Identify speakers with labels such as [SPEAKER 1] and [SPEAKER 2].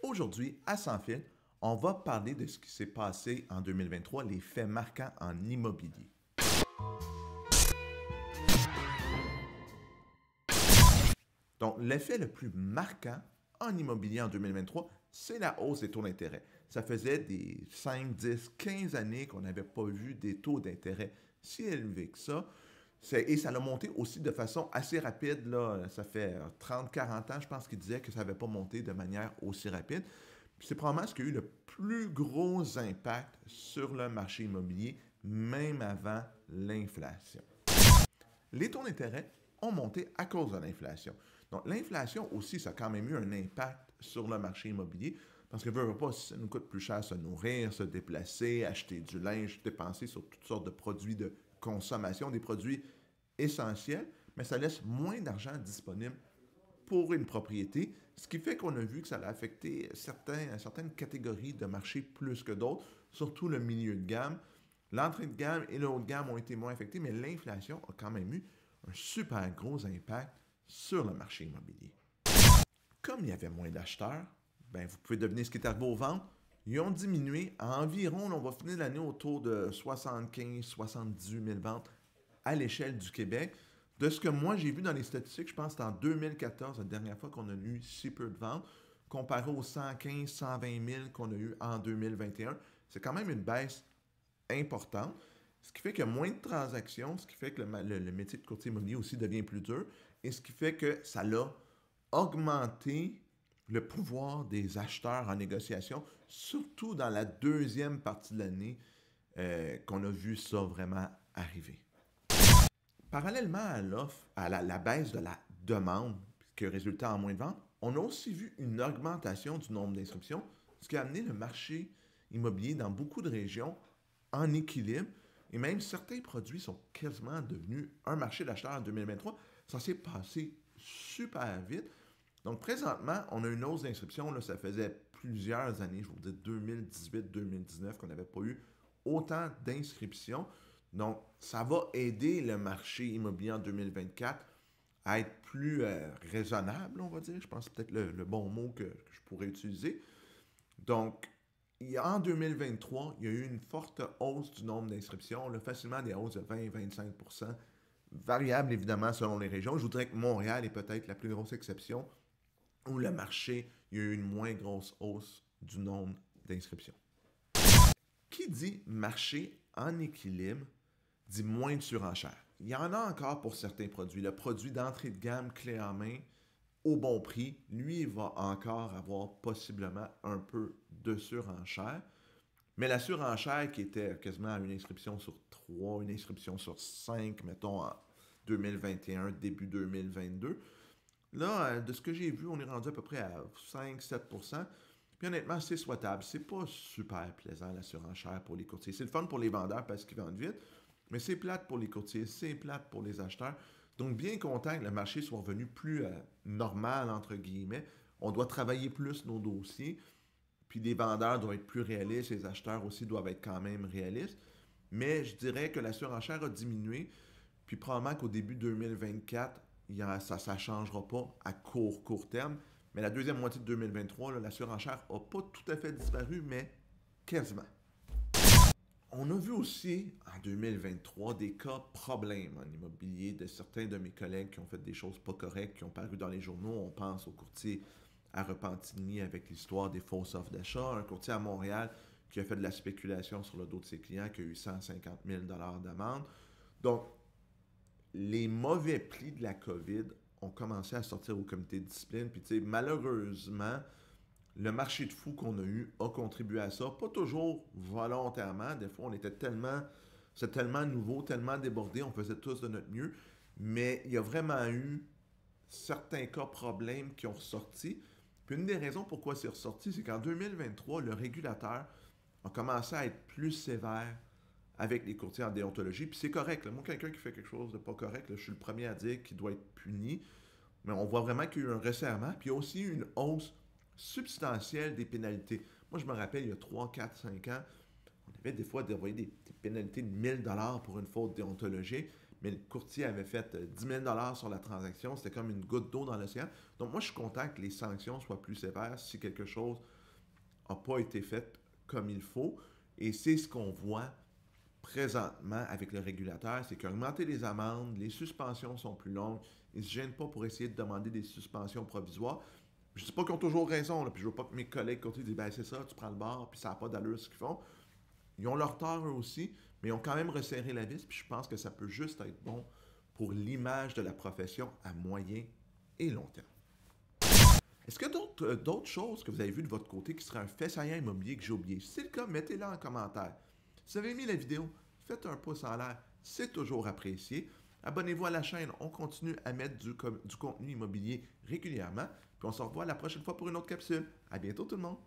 [SPEAKER 1] Aujourd'hui, à Sans Fil, on va parler de ce qui s'est passé en 2023, les faits marquants en immobilier. Donc, l'effet le plus marquant en immobilier en 2023, c'est la hausse des taux d'intérêt. Ça faisait des 5, 10, 15 années qu'on n'avait pas vu des taux d'intérêt si élevés que ça. Et ça a monté aussi de façon assez rapide. Là. Ça fait 30, 40 ans, je pense qu'il disait que ça n'avait pas monté de manière aussi rapide. C'est probablement ce qui a eu le plus gros impact sur le marché immobilier, même avant l'inflation. Les taux d'intérêt ont monté à cause de l'inflation. Donc, l'inflation aussi, ça a quand même eu un impact sur le marché immobilier parce que, veut pas, ça nous coûte plus cher se nourrir, se déplacer, acheter du linge, dépenser sur toutes sortes de produits de consommation, des produits essentiels, mais ça laisse moins d'argent disponible pour une propriété, ce qui fait qu'on a vu que ça a affecté certaines catégories de marché plus que d'autres, surtout le milieu de gamme. L'entrée de gamme et le haut de gamme ont été moins affectés, mais l'inflation a quand même eu un super gros impact sur le marché immobilier. Comme il y avait moins d'acheteurs, ben vous pouvez deviner ce qui est arrivé aux ventes. Ils ont diminué à environ, on va finir l'année autour de 75-78 000 ventes à l'échelle du Québec. De ce que moi j'ai vu dans les statistiques, je pense que c'est en 2014, la dernière fois qu'on a eu si peu de ventes, comparé aux 115-120 000 qu'on a eu en 2021. C'est quand même une baisse importante, ce qui fait qu'il y a moins de transactions, ce qui fait que le métier de courtier immobilier aussi devient plus dur, et ce qui fait que ça l'a augmenté le pouvoir des acheteurs en négociation, surtout dans la deuxième partie de l'année qu'on a vu ça vraiment arriver. Parallèlement à l'offre, à la baisse de la demande, qui a résulté en moins de ventes, on a aussi vu une augmentation du nombre d'inscriptions, ce qui a amené le marché immobilier dans beaucoup de régions en équilibre, et même certains produits sont quasiment devenus un marché d'acheteurs en 2023. Ça s'est passé super vite. Donc, présentement, on a une hausse d'inscriptions. Là, ça faisait plusieurs années, je vous dis 2018-2019, qu'on n'avait pas eu autant d'inscriptions. Donc, ça va aider le marché immobilier en 2024 à être plus raisonnable, on va dire. Je pense que c'est peut-être le bon mot que je pourrais utiliser. Donc, en 2023, il y a eu une forte hausse du nombre d'inscriptions, là, facilement des hausses de 20-25 %, variable évidemment selon les régions. Je voudrais que Montréal est peut-être la plus grosse exception, où le marché, il y a eu une moins grosse hausse du nombre d'inscriptions. Qui dit marché en équilibre dit moins de surenchère. Il y en a encore pour certains produits. Le produit d'entrée de gamme clé en main, au bon prix, lui, il va encore avoir possiblement un peu de surenchère. Mais la surenchère qui était quasiment une inscription sur 3, une inscription sur 5, mettons en 2021, début 2022, là, de ce que j'ai vu, on est rendu à peu près à 5-7 %. Puis honnêtement, c'est souhaitable. C'est pas super plaisant la surenchère pour les courtiers. C'est le fun pour les vendeurs parce qu'ils vendent vite, mais c'est plate pour les courtiers, c'est plate pour les acheteurs. Donc, bien content que le marché soit revenu plus normal, entre guillemets. On doit travailler plus nos dossiers. Puis les vendeurs doivent être plus réalistes, les acheteurs aussi doivent être quand même réalistes. Mais je dirais que la surenchère a diminué. Puis probablement qu'au début 2024, ça ne changera pas à court terme. Mais la deuxième moitié de 2023, là, la surenchère n'a pas tout à fait disparu, mais quasiment. On a vu aussi en 2023 des cas problèmes en immobilier de certains de mes collègues qui ont fait des choses pas correctes, qui ont paru dans les journaux. On pense au courtier à Repentigny avec l'histoire des fausses offres d'achat, un courtier à Montréal qui a fait de la spéculation sur le dos de ses clients, qui a eu 150 000 d'amende. Donc, les mauvais plis de la COVID ont commencé à sortir au comité de discipline. Puis, tu sais, malheureusement, le marché de fou qu'on a eu a contribué à ça. Pas toujours volontairement. Des fois, c'est tellement nouveau, tellement débordé, on faisait tous de notre mieux. Mais il y a vraiment eu certains cas problèmes qui ont ressorti. Puis une des raisons pourquoi c'est ressorti, c'est qu'en 2023, le régulateur a commencé à être plus sévère avec les courtiers en déontologie. Puis c'est correct. Là. Moi, quelqu'un qui fait quelque chose de pas correct, là, je suis le premier à dire qu'il doit être puni. Mais on voit vraiment qu'il y a eu un resserrement. Puis il y a aussi eu une hausse substantielle des pénalités. Moi, je me rappelle, il y a 3, 4, 5 ans, on avait des fois d'envoyer des pénalités de 1 000 $ pour une faute déontologique, mais le courtier avait fait 10 000 $ sur la transaction. C'était comme une goutte d'eau dans l'océan. Donc, moi, je suis content que les sanctions soient plus sévères si quelque chose n'a pas été faite comme il faut. Et c'est ce qu'on voit présentement avec le régulateur, c'est qu'augmenter les amendes, les suspensions sont plus longues. Ils ne se gênent pas pour essayer de demander des suspensions provisoires. Je ne dis pas qu'ils ont toujours raison, là, puis je ne veux pas que mes collègues côté disent ben c'est ça, tu prends le bar, puis ça n'a pas d'allure ce qu'ils font. Ils ont leur tort eux aussi, mais ils ont quand même resserré la vis, puis je pense que ça peut juste être bon pour l'image de la profession à moyen et long terme. Est-ce qu'il y a d'autres choses que vous avez vues de votre côté qui seraient un fait saillant immobilier que j'ai oublié? Si c'est le cas, mettez-le en commentaire. Si vous avez aimé la vidéo, faites un pouce en l'air, c'est toujours apprécié. Abonnez-vous à la chaîne, on continue à mettre du contenu immobilier régulièrement. Puis on se revoit la prochaine fois pour une autre capsule. À bientôt tout le monde!